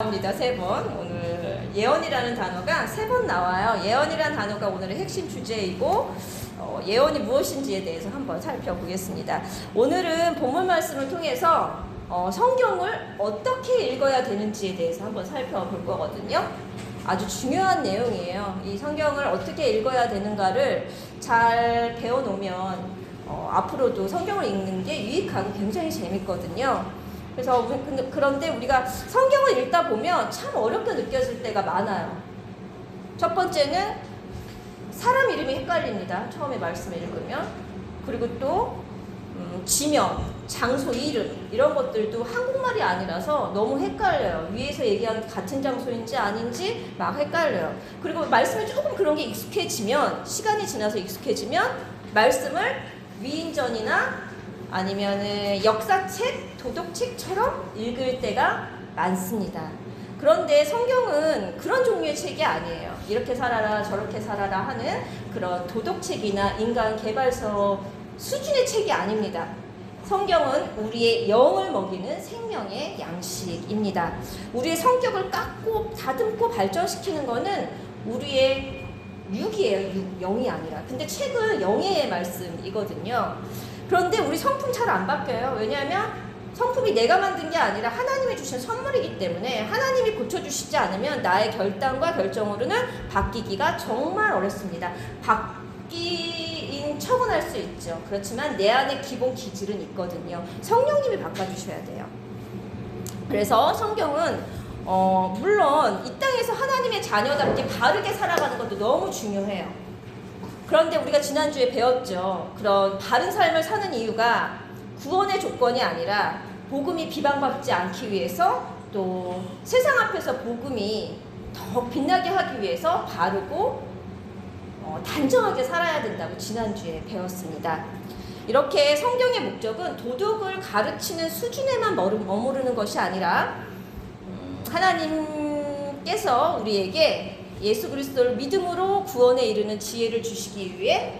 입니다. 3번. 오늘 예언이라는 단어가 3번 나와요. 예언이라는 단어가 오늘의 핵심 주제이고 예언이 무엇인지에 대해서 한번 살펴보겠습니다. 오늘은 본문 말씀을 통해서 성경을 어떻게 읽어야 되는지에 대해서 한번 살펴볼 거거든요. 아주 중요한 내용이에요. 이 성경을 어떻게 읽어야 되는가를 잘 배워놓으면 앞으로도 성경을 읽는 게 유익하고 굉장히 재밌거든요. 그래서 그런데 우리가 성경을 읽다 보면 참 어렵게 느껴질 때가 많아요. 첫 번째는 사람 이름이 헷갈립니다. 처음에 말씀을 읽으면. 그리고 또 지명, 장소 이름 이런 것들도 한국말이 아니라서 너무 헷갈려요. 위에서 얘기한 같은 장소인지 아닌지 막 헷갈려요. 그리고 말씀이 조금 그런 게 익숙해지면, 시간이 지나서 익숙해지면 말씀을 위인전이나 아니면은 역사책, 도덕책처럼 읽을 때가 많습니다. 그런데 성경은 그런 종류의 책이 아니에요. 이렇게 살아라 저렇게 살아라 하는 그런 도덕책이나 인간 개발서 수준의 책이 아닙니다. 성경은 우리의 영을 먹이는 생명의 양식입니다. 우리의 성격을 깎고 다듬고 발전시키는 거는 우리의 육이에요. 영이 아니라. 근데 책은 영의 말씀이거든요. 그런데 우리 성품 잘 안 바뀌어요. 왜냐하면 성품이 내가 만든 게 아니라 하나님이 주신 선물이기 때문에 하나님이 고쳐주시지 않으면 나의 결단과 결정으로는 바뀌기가 정말 어렵습니다. 바뀐 척은 할 수 있죠. 그렇지만 내 안에 기본 기질은 있거든요. 성령님이 바꿔주셔야 돼요. 그래서 성경은 물론 이 땅에서 하나님의 자녀답게 바르게 살아가는 것도 너무 중요해요. 그런데 우리가 지난주에 배웠죠. 그런 바른 삶을 사는 이유가 구원의 조건이 아니라 복음이 비방받지 않기 위해서, 또 세상 앞에서 복음이 더 빛나게 하기 위해서 바르고 단정하게 살아야 된다고 지난주에 배웠습니다. 이렇게 성경의 목적은 도덕을 가르치는 수준에만 머무르는 것이 아니라 하나님께서 우리에게 예수 그리스도를 믿음으로 구원에 이르는 지혜를 주시기 위해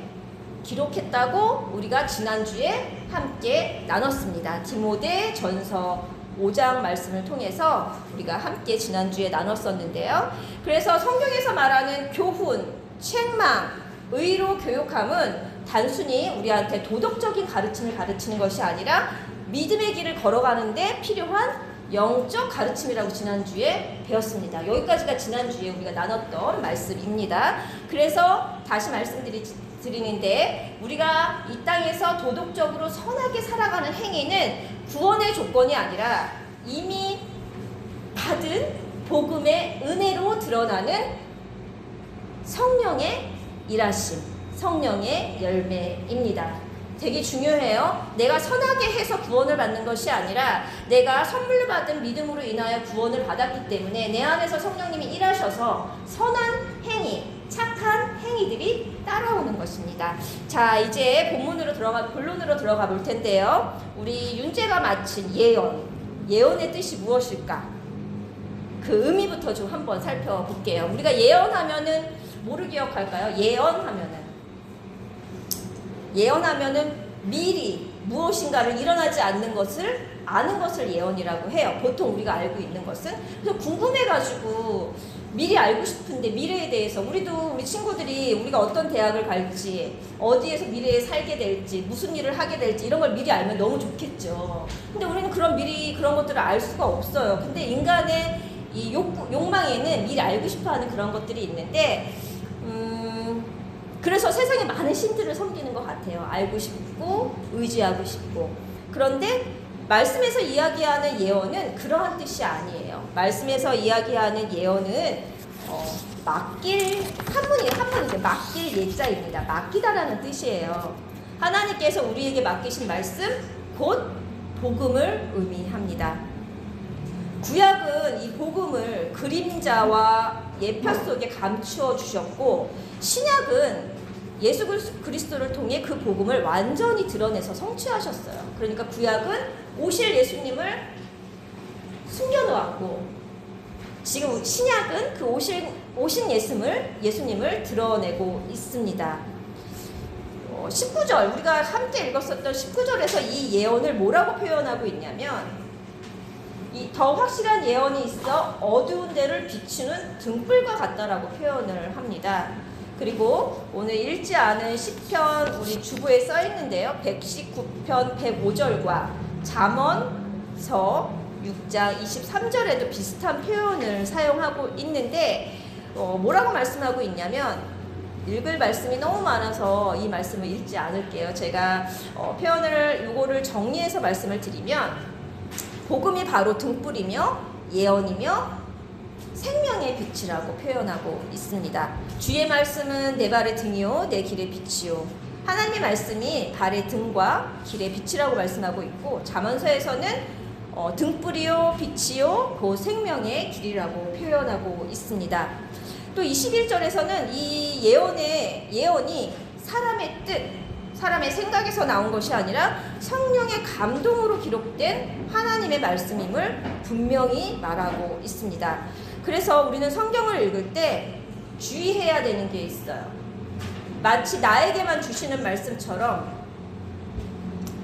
기록했다고 우리가 지난주에 함께 나눴습니다. 디모데 전서 5장 말씀을 통해서 우리가 함께 지난주에 나눴었는데요. 그래서 성경에서 말하는 교훈, 책망, 의로 교육함은 단순히 우리한테 도덕적인 가르침을 가르치는 것이 아니라 믿음의 길을 걸어가는데 필요한 영적 가르침이라고 지난주에 배웠습니다. 여기까지가 지난주에 우리가 나눴던 말씀입니다. 그래서 다시 말씀드리는데 우리가 이 땅에서 도덕적으로 선하게 살아가는 행위는 구원의 조건이 아니라 이미 받은 복음의 은혜로 드러나는 성령의 일하심, 성령의 열매입니다. 되게 중요해요. 내가 선하게 해서 구원을 받는 것이 아니라 내가 선물로 받은 믿음으로 인하여 구원을 받았기 때문에 내 안에서 성령님이 일하셔서 선한 행위, 착한 행위들이 따라오는 것입니다. 자, 이제 본론으로 들어가 볼 텐데요. 우리 윤재가 마친 예언의 뜻이 무엇일까? 그 의미부터 좀 한번 살펴볼게요. 우리가 예언하면은 뭐를 기억할까요? 예언하면은 미리 무엇인가를 일어나지 않는 것을 아는 것을 예언이라고 해요. 보통 우리가 알고 있는 것은. 그래서 궁금해가지고 미리 알고 싶은데 미래에 대해서 우리 친구들이 우리가 어떤 대학을 갈지, 어디에서 미래에 살게 될지, 무슨 일을 하게 될지 이런 걸 미리 알면 너무 좋겠죠. 근데 우리는 그런 것들을 알 수가 없어요. 근데 인간의 이 욕망에는 미리 알고 싶어하는 그런 것들이 있는데 그래서 세상에 많은 신들을 섬기는 것 같아요. 알고 싶고 의지하고 싶고. 그런데 말씀에서 이야기하는 예언은 그러한 뜻이 아니에요. 말씀에서 이야기하는 예언은 맡길 한문이죠. 맡길 예자입니다. 맡기다라는 뜻이에요. 하나님께서 우리에게 맡기신 말씀 곧 복음을 의미합니다. 구약은 이 복음을 그림자와 예표 속에 감추어 주셨고, 신약은 예수 그리스도를 통해 그 복음을 완전히 드러내서 성취하셨어요. 그러니까 구약은 오실 예수님을 숨겨놓았고, 지금 신약은 그 오신 예수님을 드러내고 있습니다. 19절, 우리가 함께 읽었었던 19절에서 이 예언을 뭐라고 표현하고 있냐면, 더 확실한 예언이 있어 어두운 데를 비추는 등불과 같다라고 표현을 합니다. 그리고 오늘 읽지 않은 시편 우리 주보에 써 있는데요. 119편 105절과 잠언서 6장 23절에도 비슷한 표현을 사용하고 있는데 뭐라고 말씀하고 있냐면, 읽을 말씀이 너무 많아서 이 말씀을 읽지 않을게요. 제가 표현을 요거를 정리해서 말씀을 드리면, 복음이 바로 등불이며 예언이며 생명의 빛이라고 표현하고 있습니다. 주의 말씀은 내 발의 등이요 내 길의 빛이요. 하나님의 말씀이 발의 등과 길의 빛이라고 말씀하고 있고, 잠언서에서는 등불이요 빛이요 그 생명의 길이라고 표현하고 있습니다. 또 21절에서는 이 예언이 사람의 뜻, 사람의 생각에서 나온 것이 아니라 성령의 감동으로 기록된 하나님의 말씀임을 분명히 말하고 있습니다. 그래서 우리는 성경을 읽을 때 주의해야 되는 게 있어요. 마치 나에게만 주시는 말씀처럼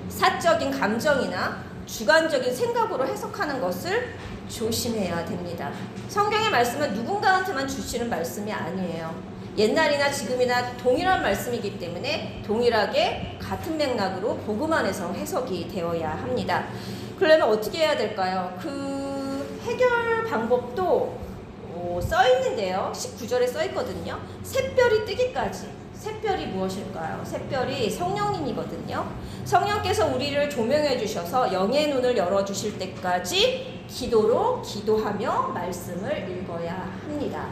사적인 감정이나 주관적인 생각으로 해석하는 것을 조심해야 됩니다. 성경의 말씀은 누군가한테만 주시는 말씀이 아니에요. 옛날이나 지금이나 동일한 말씀이기 때문에 동일하게 같은 맥락으로 복음 안에서 해석이 되어야 합니다. 그러면 어떻게 해야 될까요? 그 해결 방법도 써 있는데요. 19절에 써 있거든요. 샛별이 뜨기까지. 샛별이 무엇일까요? 샛별이 성령님이거든요. 성령께서 우리를 조명해 주셔서 영의 눈을 열어주실 때까지 기도로 기도하며 말씀을 읽어야 합니다.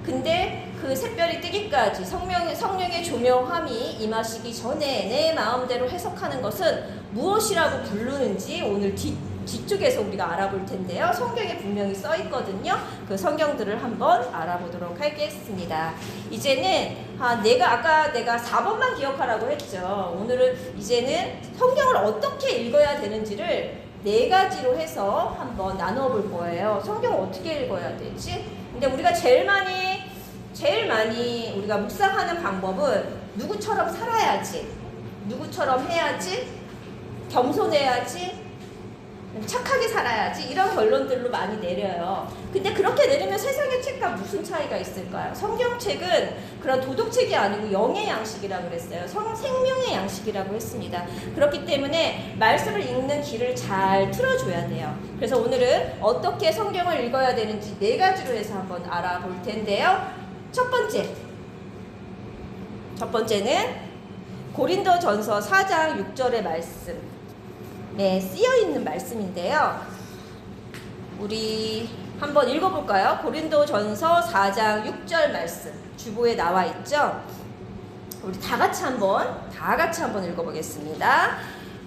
근데 그 샛별이 뜨기까지 성령의 조명함이 임하시기 전에 내 마음대로 해석하는 것은 무엇이라고 부르는지 오늘 뒤쪽에서 우리가 알아볼 텐데요. 성경에 분명히 써 있거든요. 그 성경들을 한번 알아보도록 하겠습니다. 이제는 내가 4번만 기억하라고 했죠. 오늘은 이제는 성경을 어떻게 읽어야 되는지를 4가지로 해서 한번 나눠 볼 거예요. 성경을 어떻게 읽어야 되지? 근데 우리가 제일 많이 우리가 묵상하는 방법은 누구처럼 살아야지, 누구처럼 해야지, 겸손해야지, 착하게 살아야지, 이런 결론들로 많이 내려요. 근데 그렇게 내리면 세상의 책과 무슨 차이가 있을까요? 성경책은 그런 도덕책이 아니고 영의 양식이라고 그랬어요. 생명의 양식이라고 했습니다. 그렇기 때문에 말씀을 읽는 길을 잘 틀어줘야 돼요. 그래서 오늘은 어떻게 성경을 읽어야 되는지 4가지로 해서 한번 알아볼 텐데요. 첫 번째는 고린도전서 4장 6절의 말씀에 쓰여있는 말씀인데요. 우리 한번 읽어볼까요? 고린도전서 4장 6절 말씀 주보에 나와 있죠. 우리 다 같이 한번 읽어보겠습니다.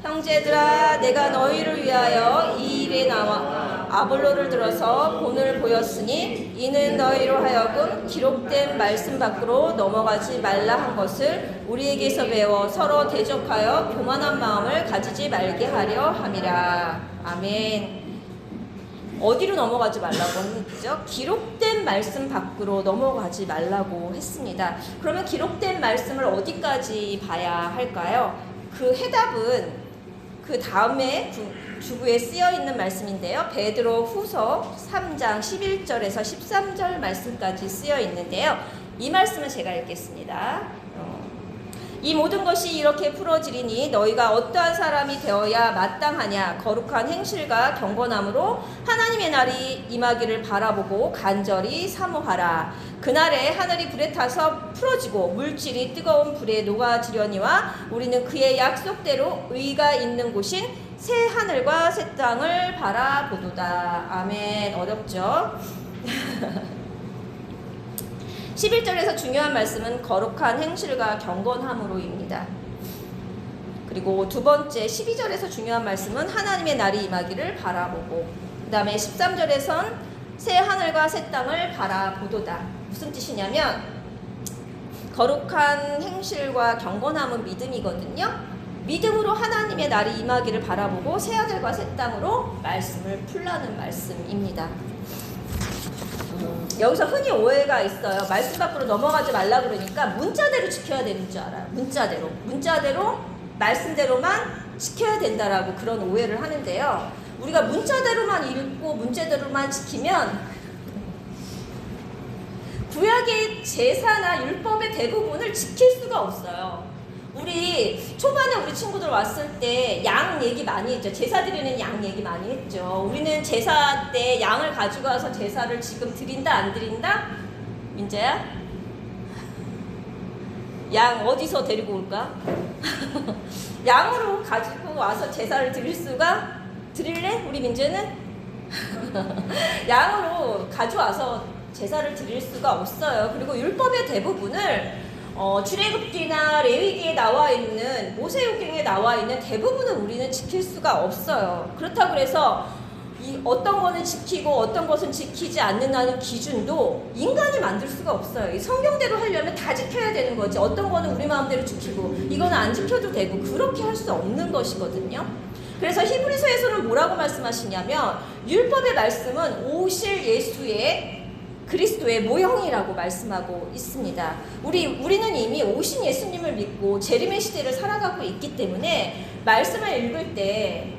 형제들아, 내가 너희를 위하여 이 일에 나와 아볼로를 들어서 본을 보였으니 이는 너희로 하여금 기록된 말씀 밖으로 넘어가지 말라 한 것을 우리에게서 배워 서로 대적하여 교만한 마음을 가지지 말게 하려 함이라. 아멘. 어디로 넘어가지 말라고 했죠? 기록된 말씀 밖으로 넘어가지 말라고 했습니다. 그러면 기록된 말씀을 어디까지 봐야 할까요? 그 해답은 그 다음에 주부에 쓰여 있는 말씀인데요. 베드로 후서 3장 11절에서 13절 말씀까지 쓰여 있는데요. 이 말씀은 제가 읽겠습니다. 이 모든 것이 이렇게 풀어지리니 너희가 어떠한 사람이 되어야 마땅하냐. 거룩한 행실과 경건함으로 하나님의 날이 임하기를 바라보고 간절히 사모하라. 그날에 하늘이 불에 타서 풀어지고 물질이 뜨거운 불에 녹아지려니와 우리는 그의 약속대로 의가 있는 곳인 새 하늘과 새 땅을 바라보도다. 아멘. 어렵죠? 11절에서 중요한 말씀은 거룩한 행실과 경건함으로입니다. 그리고 두 번째 12절에서 중요한 말씀은 하나님의 날이 임하기를 바라보고, 그 다음에 13절에선 새 하늘과 새 땅을 바라보도다. 무슨 뜻이냐면 거룩한 행실과 경건함은 믿음이거든요. 믿음으로 하나님의 날이 임하기를 바라보고 새 하늘과 새 땅으로 말씀을 풀라는 말씀입니다. 여기서 흔히 오해가 있어요. 말씀 밖으로 넘어가지 말라 그러니까 문자대로 지켜야 되는 줄 알아요. 문자대로 말씀대로만 지켜야 된다라고 그런 오해를 하는데요. 우리가 문자대로만 읽고 문자대로만 지키면 구약의 제사나 율법의 대부분을 지킬 수가 없어요. 우리 초반에 우리 친구들 왔을 때 양 얘기 많이 했죠. 제사 드리는 양 얘기 많이 했죠. 우리는 제사 때 양을 가지고 와서 제사를 지금 드린다 안 드린다? 민재야? 양 어디서 데리고 올까? 양으로 가지고 와서 제사를 드릴래? 우리 민재는? 양으로 가져와서 제사를 드릴 수가 없어요. 그리고 율법의 대부분을 출애굽기나 레위기에 나와 있는 모세오경에 나와 있는 대부분은 우리는 지킬 수가 없어요. 그렇다고 해서 어떤 거는 지키고 어떤 것은 지키지 않는다는 기준도 인간이 만들 수가 없어요. 이 성경대로 하려면 다 지켜야 되는 거지. 어떤 거는 우리 마음대로 지키고 이거는 안 지켜도 되고 그렇게 할 수 없는 것이거든요. 그래서 히브리서에서는 뭐라고 말씀하시냐면 율법의 말씀은 오실 예수의 그리스도의 모형이라고 말씀하고 있습니다. 우리는 이미 오신 예수님을 믿고 재림의 시대를 살아가고 있기 때문에 말씀을 읽을 때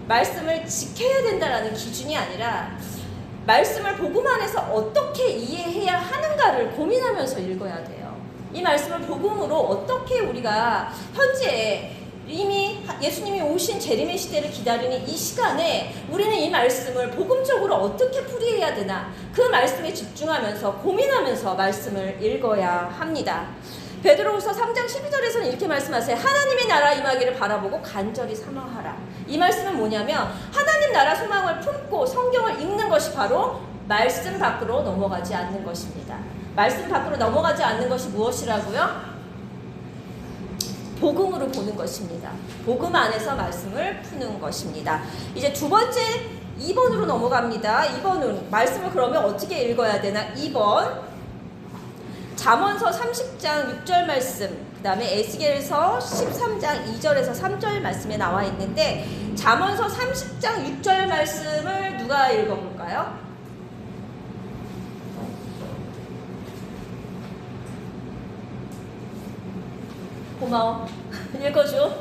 말씀을 지켜야 된다라는 기준이 아니라 말씀을 복음 안에서 어떻게 이해해야 하는가를 고민하면서 읽어야 돼요. 이 말씀을 복음으로 어떻게 우리가 현재 이미 예수님이 오신 재림의 시대를 기다리는 이 시간에 우리는 이 말씀을 복음적으로 어떻게 풀이해야 되나 그 말씀에 집중하면서 고민하면서 말씀을 읽어야 합니다. 베드로후서 3장 12절에서는 이렇게 말씀하세요. 하나님의 나라 임하기를 바라보고 간절히 사모하라. 이 말씀은 뭐냐면 하나님 나라 소망을 품고 성경을 읽는 것이 바로 말씀 밖으로 넘어가지 않는 것입니다. 말씀 밖으로 넘어가지 않는 것이 무엇이라고요? 복음으로 보는 것입니다. 복음 안에서 말씀을 푸는 것입니다. 이제 두 번째 2번으로 넘어갑니다. 2번은 말씀을 그러면 어떻게 읽어야 되나? 2번 잠언서 30장 6절 말씀, 그 다음에 에스겔서 13장 2절에서 3절 말씀에 나와 있는데 잠언서 30장 6절 말씀을 누가 읽어볼까요? 고마워. 읽어줘.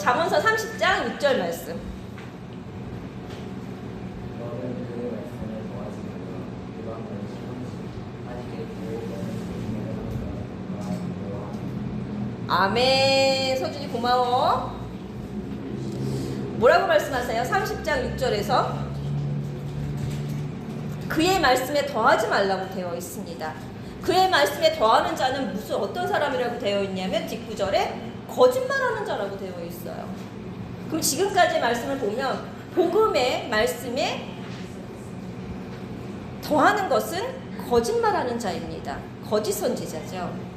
잠언서 30장 6절 말씀. 아멘. 서준이 고마워. 뭐라고 말씀하세요? 30장 6절에서 그의 말씀에 더하지 말라고 되어 있습니다. 그의 말씀에 더하는 자는 무슨 어떤 사람이라고 되어 있냐면 뒷구절에 거짓말하는 자라고 되어 있어요. 그럼 지금까지의 말씀을 보면 복음의 말씀에 더하는 것은 거짓말하는 자입니다. 거짓 선지자죠.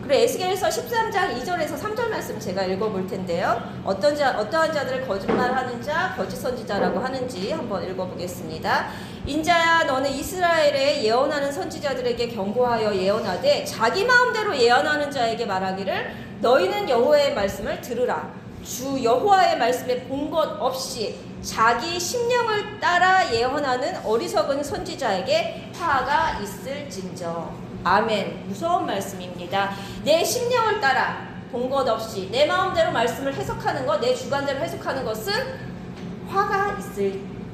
그리고 에스겔서 13장 2절에서 3절 말씀 제가 읽어볼 텐데요. 어떠한 자들을 거짓말하는 자, 거짓 선지자라고 하는지 한번 읽어보겠습니다. 인자야 너는 이스라엘에 예언하는 선지자들에게 경고하여 예언하되 자기 마음대로 예언하는 자에게 말하기를 너희는 여호와의 말씀을 들으라. 주 여호와의 말씀에 본 것 없이 자기 심령을 따라 예언하는 어리석은 선지자에게 화가 있을진저. 아멘. 무서운 말씀입니다. 내 심령을 따라 본 것 없이 내 마음대로 말씀을 해석하는 것, 내 주관대로 해석하는 것은 화가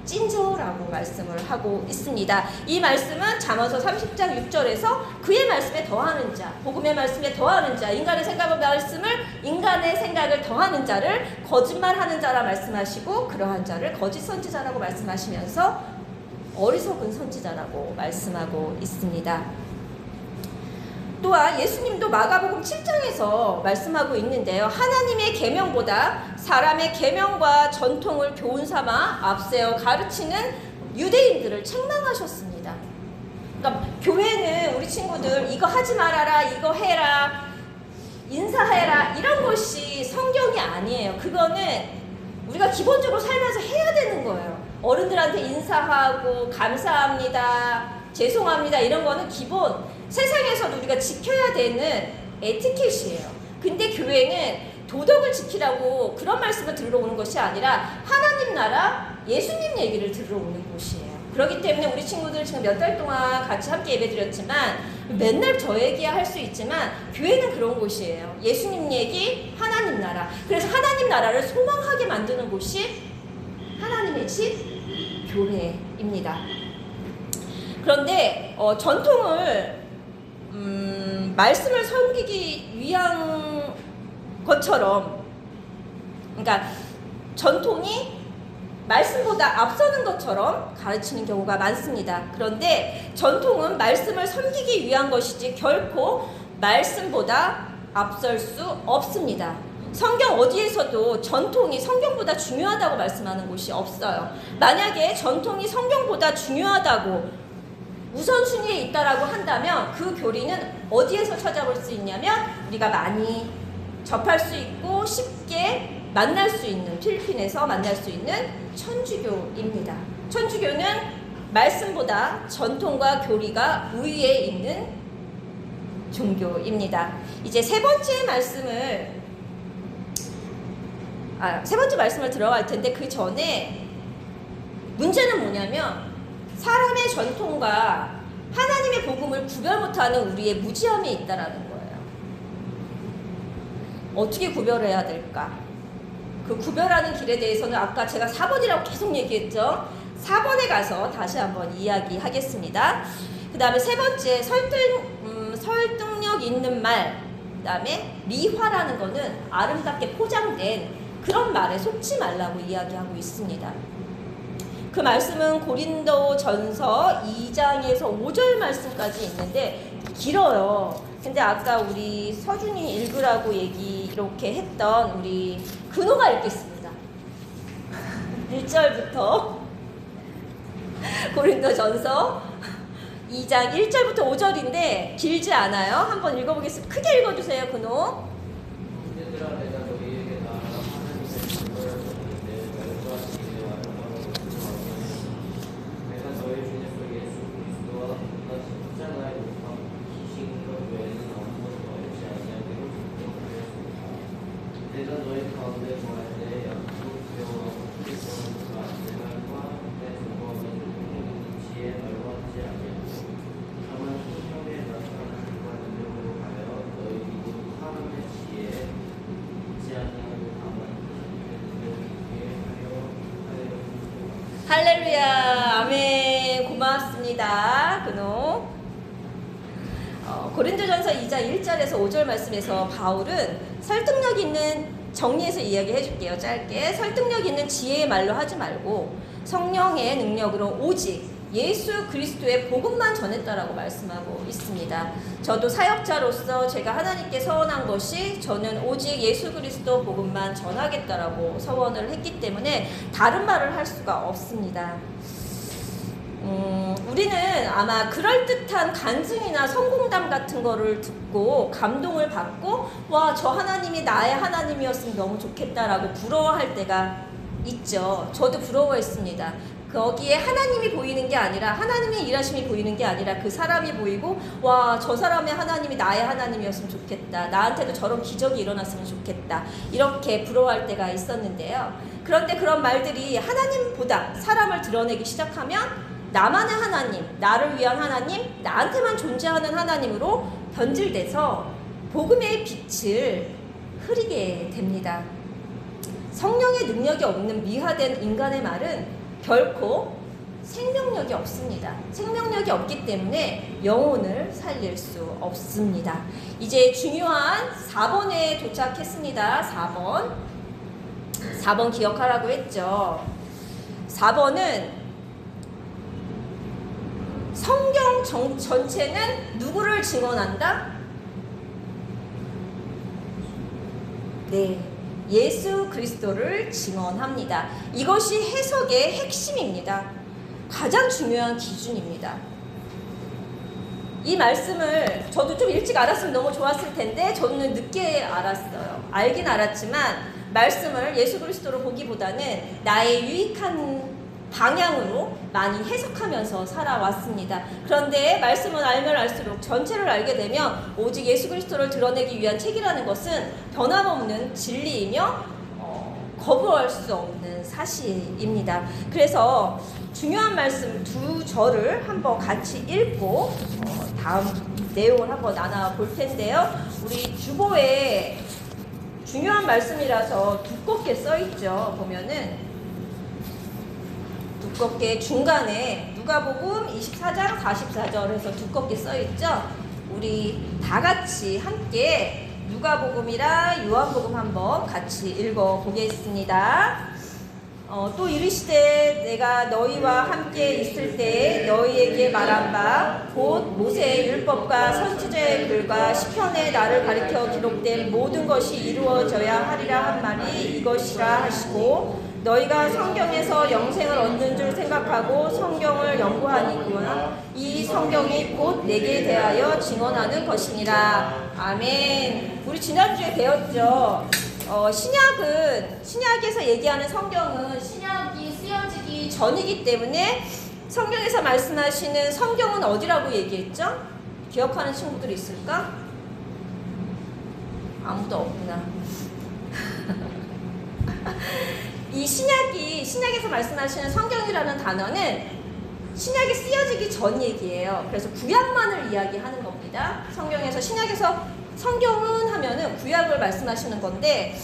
있을진저라고 말씀을 하고 있습니다. 이 말씀은 잠언서 30장 6절에서 그의 말씀에 더하는 자, 복음의 말씀에 더하는 자, 인간의 생각을 더하는 자를 거짓말하는 자라 말씀하시고 그러한 자를 거짓 선지자라고 말씀하시면서 어리석은 선지자라고 말씀하고 있습니다. 또한 예수님도 마가복음 7장에서 말씀하고 있는데요. 하나님의 계명보다 사람의 계명과 전통을 교훈 삼아 앞세워 가르치는 유대인들을 책망하셨습니다. 그러니까 교회는 우리 친구들 이거 하지 말아라, 이거 해라, 인사해라 이런 것이 성경이 아니에요. 그거는 우리가 기본적으로 살면서 해야 되는 거예요. 어른들한테 인사하고 감사합니다, 죄송합니다 이런 거는 기본 세상에서도 우리가 지켜야 되는 에티켓이에요. 근데 교회는 도덕을 지키라고 그런 말씀을 들으러 오는 것이 아니라 하나님 나라 예수님 얘기를 들으러 오는 곳이에요. 그렇기 때문에 우리 친구들 지금 몇 달 동안 같이 함께 예배 드렸지만 맨날 저 얘기야 할 수 있지만 교회는 그런 곳이에요. 예수님 얘기, 하나님 나라. 그래서 하나님 나라를 소망하게 만드는 곳이 하나님의 집, 교회입니다. 그런데 전통을 말씀을 섬기기 위한 것처럼, 그러니까 전통이 말씀보다 앞서는 것처럼 가르치는 경우가 많습니다. 그런데 전통은 말씀을 섬기기 위한 것이지 결코 말씀보다 앞설 수 없습니다. 성경 어디에서도 전통이 성경보다 중요하다고 말씀하는 곳이 없어요. 만약에 전통이 성경보다 중요하다고 우선순위에 있다라고 한다면 그 교리는 어디에서 찾아볼 수 있냐면 우리가 많이 접할 수 있고 쉽게 만날 수 있는, 필리핀에서 만날 수 있는 천주교입니다. 천주교는 말씀보다 전통과 교리가 우위에 있는 종교입니다. 이제 세 번째 말씀을 들어갈 텐데 그 전에 문제는 뭐냐면 사람의 전통과 하나님의 복음을 구별 못하는 우리의 무지함이 있다라는 거예요. 어떻게 구별해야 될까? 그 구별하는 길에 대해서는 아까 제가 4번이라고 계속 얘기했죠. 4번에 가서 다시 한번 이야기하겠습니다. 그 다음에 세 번째 설득력 있는 말, 그 다음에 미화라는 거는 아름답게 포장된 그런 말에 속지 말라고 이야기하고 있습니다. 그 말씀은 고린도전서 2장에서 5절 말씀까지 있는데 길어요. 근데 아까 우리 서준이 읽으라고 이렇게 했던 우리 근호가 읽겠습니다. 1절부터 고린도전서 2장 1절부터 5절인데 길지 않아요. 한번 읽어보겠습니다. 크게 읽어주세요, 근호. 할렐루야, 아멘. 고맙습니다, 근호. 고린도전서 2장 1절에서 5절 말씀에서 바울은 설득력 있는, 정리해서 이야기해 줄게요, 짧게. 설득력 있는 지혜의 말로 하지 말고 성령의 능력으로 오직 예수 그리스도의 복음만 전했다라고 말씀하고 있습니다. 저도 사역자로서 제가 하나님께 서원한 것이 저는 오직 예수 그리스도 복음만 전하겠다라고 서원을 했기 때문에 다른 말을 할 수가 없습니다. 우리는 아마 그럴듯한 간증이나 성공담 같은 거를 듣고 감동을 받고 와, 저 하나님이 나의 하나님이었으면 너무 좋겠다라고 부러워할 때가 있죠. 저도 부러워했습니다. 거기에 하나님이 보이는 게 아니라, 하나님의 일하심이 보이는 게 아니라 그 사람이 보이고 와, 저 사람의 하나님이 나의 하나님이었으면 좋겠다, 나한테도 저런 기적이 일어났으면 좋겠다, 이렇게 부러워할 때가 있었는데요. 그런데 그런 말들이 하나님보다 사람을 드러내기 시작하면 나만의 하나님, 나를 위한 하나님, 나한테만 존재하는 하나님으로 변질돼서 복음의 빛을 흐리게 됩니다. 성령의 능력이 없는 미화된 인간의 말은 결코 생명력이 없습니다. 생명력이 없기 때문에 영혼을 살릴 수 없습니다. 이제 중요한 4번에 도착했습니다. 4번 기억하라고 했죠. 4번은 성경 전체는 누구를 증언한다? 네, 예수 그리스도를 증언합니다. 이것이 해석의 핵심입니다. 가장 중요한 기준입니다. 이 말씀을 저도 좀 일찍 알았으면 너무 좋았을 텐데 저는 늦게 알았어요. 알긴 알았지만 말씀을 예수 그리스도로 보기보다는 나의 유익한 방향으로 많이 해석하면서 살아왔습니다. 그런데 말씀을 알면 알수록 전체를 알게 되면 오직 예수 그리스도를 드러내기 위한 책이라는 것은 변함없는 진리이며 거부할 수 없는 사실입니다. 그래서 중요한 말씀 두 절을 한번 같이 읽고 다음 내용을 한번 나눠볼 텐데요. 우리 주보에 중요한 말씀이라서 두껍게 써있죠. 보면은 두껍게 중간에 누가복음 24장 44절에서 두껍게 써있죠. 우리 다 같이 함께 누가복음이랑 요한복음 한번 같이 읽어보겠습니다. 또 이르시되 내가 너희와 함께 있을 때 너희에게 말한 바 곧 모세의 율법과 선지자의 글과 시편에 나를 가리켜 기록된 모든 것이 이루어져야 하리라 한 말이 이것이라 하시고 너희가 성경에서 영생을 얻는 줄 생각하고 성경을 연구하니구나. 이 성경이 곧 내게 대하여 증언하는 것이니라. 아멘. 우리 지난주에 배웠죠. 신약에서 얘기하는 성경은 신약이 쓰여지기 전이기 때문에 성경에서 말씀하시는 성경은 어디라고 얘기했죠? 기억하는 친구들 있을까? 아무도 없구나. 이 신약에서 말씀하시는 성경이라는 단어는 신약이 쓰여지기 전 얘기예요. 그래서 구약만을 이야기하는 겁니다. 신약에서 성경은 하면은 구약을 말씀하시는 건데,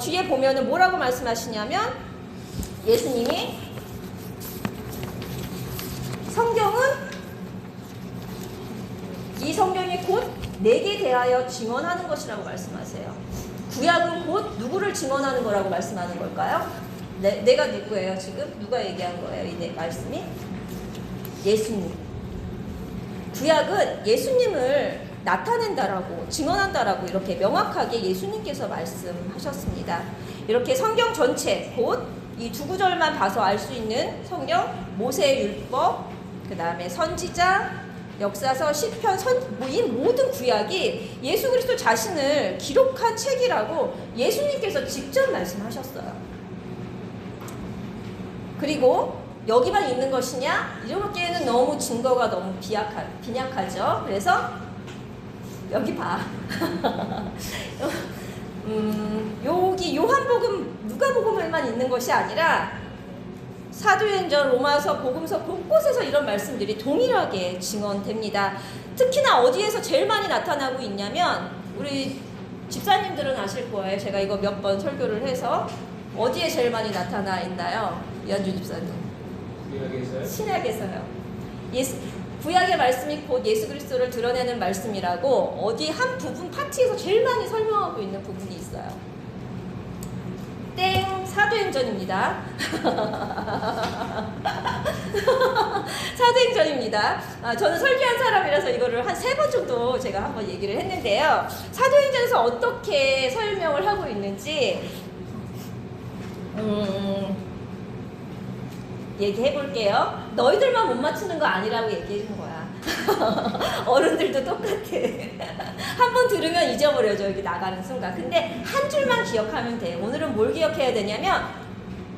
뒤에 보면은 뭐라고 말씀하시냐면, 예수님이 이 성경이 곧 내게 대하여 증언하는 것이라고 말씀하세요. 구약은 곧 누구를 증언하는 거라고 말씀하는 걸까요? 내가 누구예요 지금? 누가 얘기한 거예요 이 말씀이? 예수님. 구약은 예수님을 나타낸다라고 증언한다라고 이렇게 명확하게 예수님께서 말씀하셨습니다. 이렇게 성경 전체 곧 이 두 구절만 봐서 알 수 있는 성경, 모세의 율법, 그 다음에 선지자, 역사서, 시편, 이 모든 구약이 예수 그리스도 자신을 기록한 책이라고 예수님께서 직접 말씀하셨어요. 그리고 여기만 있는 것이냐? 이렇게는 너무 증거가 너무 빈약하죠. 그래서 여기 봐. 여기 요한복음, 누가복음에만 있는 것이 아니라 사도행전, 로마서, 복음서 곳곳에서 이런 말씀들이 동일하게 증언됩니다. 특히나 어디에서 제일 많이 나타나고 있냐면 우리 집사님들은 아실 거예요. 제가 이거 몇 번 설교를 해서 어디에 제일 많이 나타나 있나요? 이한주 집사님. 구약에서요? 신약에서요. 구약의 말씀이 곧 예수 그리스도를 드러내는 말씀이라고 어디 한 부분 파트에서 제일 많이 설명하고 있는 부분이 있어요. 땡, 사도행전입니다. 사도행전입니다. 저는 설교한 사람이라서 이거를 한 3번 정도 제가 한번 얘기를 했는데요. 사도행전에서 어떻게 설명을 하고 있는지 얘기해 볼게요. 너희들만 못 맞추는 거 아니라고 얘기해 준 거야. 어른들도 똑같아. 한 번 들으면 잊어버려져, 여기 나가는 순간. 근데 한 줄만 기억하면 돼. 오늘은 뭘 기억해야 되냐면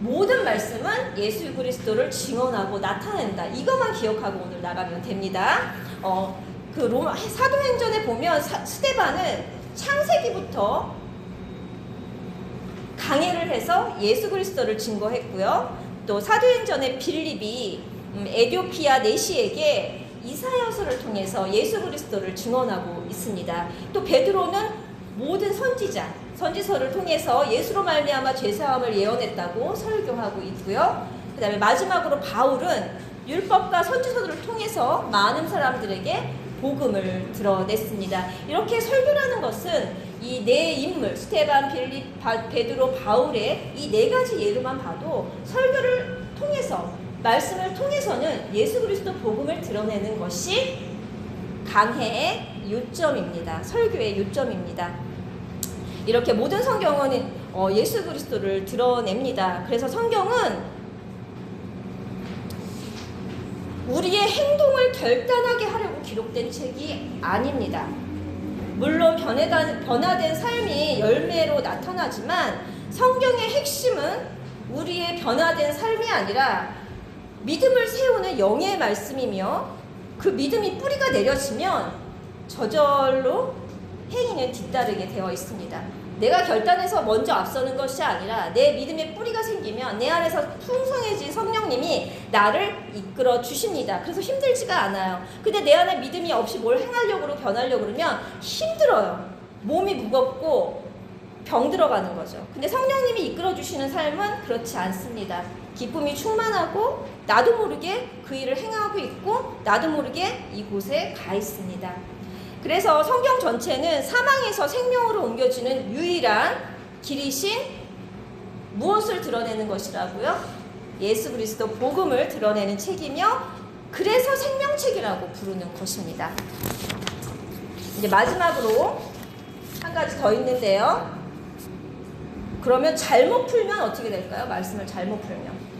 모든 말씀은 예수 그리스도를 증언하고 나타낸다. 이것만 기억하고 오늘 나가면 됩니다. 로마 사도행전에 보면 스데반은 창세기부터 강해를 해서 예수 그리스도를 증거했고요. 또 사도행전의 빌립이 에디오피아 내시에게 이사야서를 통해서 예수 그리스도를 증언하고 있습니다. 또 베드로는 모든 선지서를 통해서 예수로 말미암아 죄사함을 예언했다고 설교하고 있고요. 그 다음에 마지막으로 바울은 율법과 선지서들을 통해서 많은 사람들에게 복음을 드러냈습니다. 이렇게 설교라는 것은 이 네 인물 스데반, 빌립, 베드로, 바울의 이 4가지 예로만 봐도 설교를 통해서 말씀을 통해서는 예수 그리스도 복음을 드러내는 것이 강해의 요점입니다. 설교의 요점입니다. 이렇게 모든 성경은 예수 그리스도를 드러냅니다. 그래서 성경은 우리의 행동을 결단하게 하려고 기록된 책이 아닙니다. 물론 변화된 삶이 열매로 나타나지만 성경의 핵심은 우리의 변화된 삶이 아니라 믿음을 세우는 영의 말씀이며 그 믿음이 뿌리가 내려지면 저절로 행위는 뒤따르게 되어 있습니다. 내가 결단해서 먼저 앞서는 것이 아니라 내 믿음의 뿌리가 생기면 내 안에서 풍성해진 성령님이 나를 이끌어 주십니다. 그래서 힘들지가 않아요. 근데 내 안에 믿음이 없이 뭘 행하려고 변하려고 그러면 힘들어요. 몸이 무겁고 병 들어가는 거죠. 근데 성령님이 이끌어 주시는 삶은 그렇지 않습니다. 기쁨이 충만하고 나도 모르게 그 일을 행하고 있고 나도 모르게 이곳에 가 있습니다. 그래서 성경 전체는 사망에서 생명으로 옮겨지는 유일한 길이신 무엇을 드러내는 것이라고요? 예수 그리스도 복음을 드러내는 책이며 그래서 생명책이라고 부르는 것입니다. 이제 마지막으로 한 가지 더 있는데요. 그러면 잘못 풀면 어떻게 될까요? 말씀을 잘못 풀면.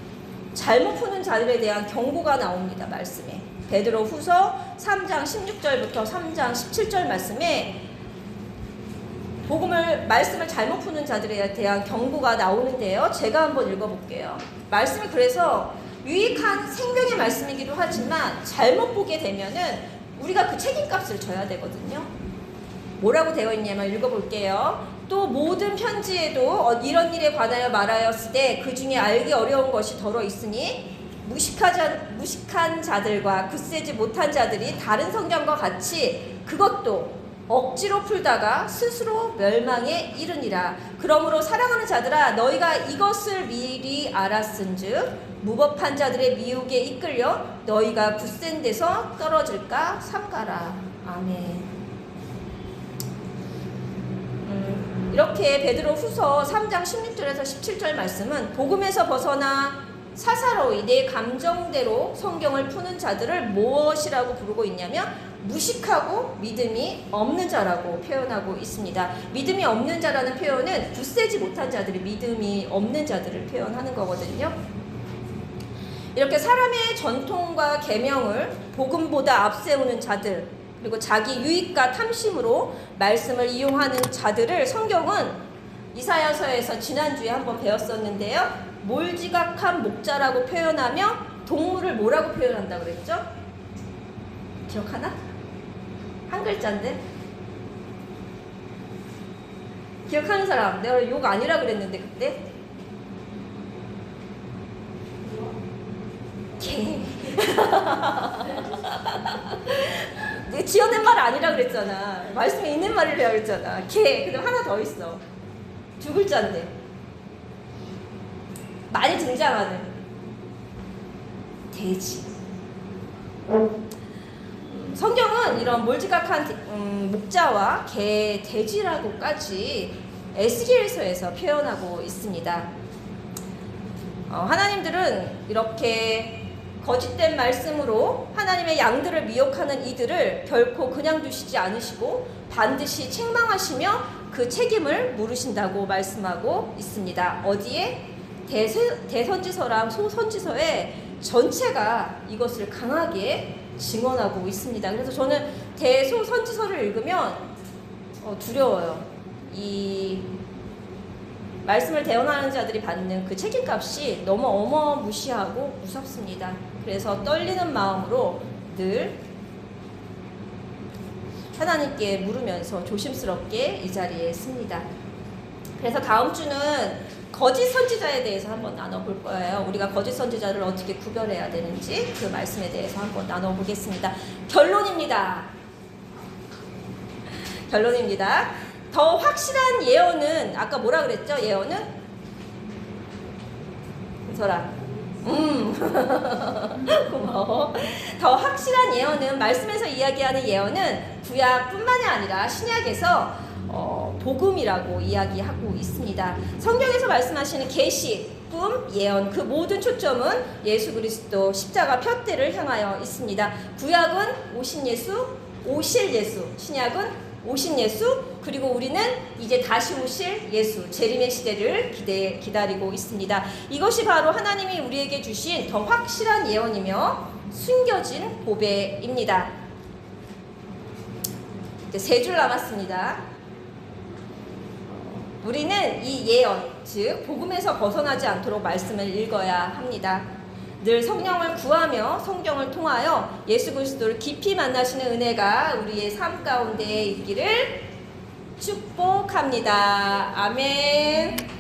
잘못 푸는 자들에 대한 경고가 나옵니다. 말씀에. 베드로 후서 3장 16절부터 3장 17절 말씀에 말씀을 잘못 푸는 자들에 대한 경고가 나오는데요. 제가 한번 읽어볼게요. 말씀이 그래서 유익한 생명의 말씀이기도 하지만 잘못 보게 되면은 우리가 그 책임값을 져야 되거든요. 뭐라고 되어 있냐면 읽어볼게요. 또 모든 편지에도 이런 일에 관하여 말하였을 때 그 중에 알기 어려운 것이 더러 있으니 무식한 자들과 굳세지 못한 자들이 다른 성경과 같이 그것도 억지로 풀다가 스스로 멸망에 이르니라. 그러므로 사랑하는 자들아 너희가 이것을 미리 알았은즉 무법한 자들의 미혹에 이끌려 너희가 굳센 데서 떨어질까 삼가라. 아멘. 이렇게 베드로 후서 3장 16절에서 17절 말씀은 복음에서 벗어나 사사로이 내 감정대로 성경을 푸는 자들을 무엇이라고 부르고 있냐면 무식하고 믿음이 없는 자라고 표현하고 있습니다. 믿음이 없는 자라는 표현은 굳세지 못한 자들이 믿음이 없는 자들을 표현하는 거거든요. 이렇게 사람의 전통과 계명을 복음보다 앞세우는 자들, 그리고 자기 유익과 탐심으로 말씀을 이용하는 자들을 성경은 이사야서에서 지난주에 한번 배웠었는데요. 몰지각한 목자라고 표현하며 동물을 뭐라고 표현한다고 그랬죠? 기억하나? 한 글자인데? 기억하는 사람? 내가 욕 아니라 그랬는데 그때? 개. 내가 지어낸 말 아니라 그랬잖아. 말씀에 있는 말이라 그랬잖아. 개. 근데 하나 더 있어. 두 글자인데. 많이 등장하는 돼지. 성경은 이런 몰지각한 목자와 개, 돼지라고까지 에스겔서에서 표현하고 있습니다. 하나님들은 이렇게 거짓된 말씀으로 하나님의 양들을 미혹하는 이들을 결코 그냥 두시지 않으시고 반드시 책망하시며 그 책임을 물으신다고 말씀하고 있습니다. 어디에? 대선지서랑 소선지서에 전체가 이것을 강하게 증언하고 있습니다. 그래서 저는 대소선지서를 읽으면 두려워요. 이 말씀을 대언하는 자들이 받는 그 책임값이 너무 어마무시하고 무섭습니다. 그래서 떨리는 마음으로 늘 하나님께 물으면서 조심스럽게 이 자리에 씁니다. 그래서 다음 주는 거짓 선지자에 대해서 한번 나눠볼 거예요. 우리가 거짓 선지자를 어떻게 구별해야 되는지 그 말씀에 대해서 한번 나눠보겠습니다. 결론입니다. 더 확실한 예언은 아까 뭐라 그랬죠? 예언은? 은설아 고마워. 더 확실한 예언은 말씀에서 이야기하는 예언은 구약뿐만이 아니라 신약에서 복음이라고 이야기하고 있습니다. 성경에서 말씀하시는 계시, 꿈, 예언 그 모든 초점은 예수 그리스도 십자가 푯대를 향하여 있습니다. 구약은 오실 예수, 신약은 오신 예수, 그리고 우리는 이제 다시 오실 예수, 재림의 시대를 기다리고 있습니다. 이것이 바로 하나님이 우리에게 주신 더 확실한 예언이며 숨겨진 보배입니다. 이제 3줄 남았습니다. 우리는 이 예언, 즉 복음에서 벗어나지 않도록 말씀을 읽어야 합니다. 늘 성령을 구하며 성경을 통하여 예수 그리스도를 깊이 만나시는 은혜가 우리의 삶 가운데 있기를 축복합니다. 아멘.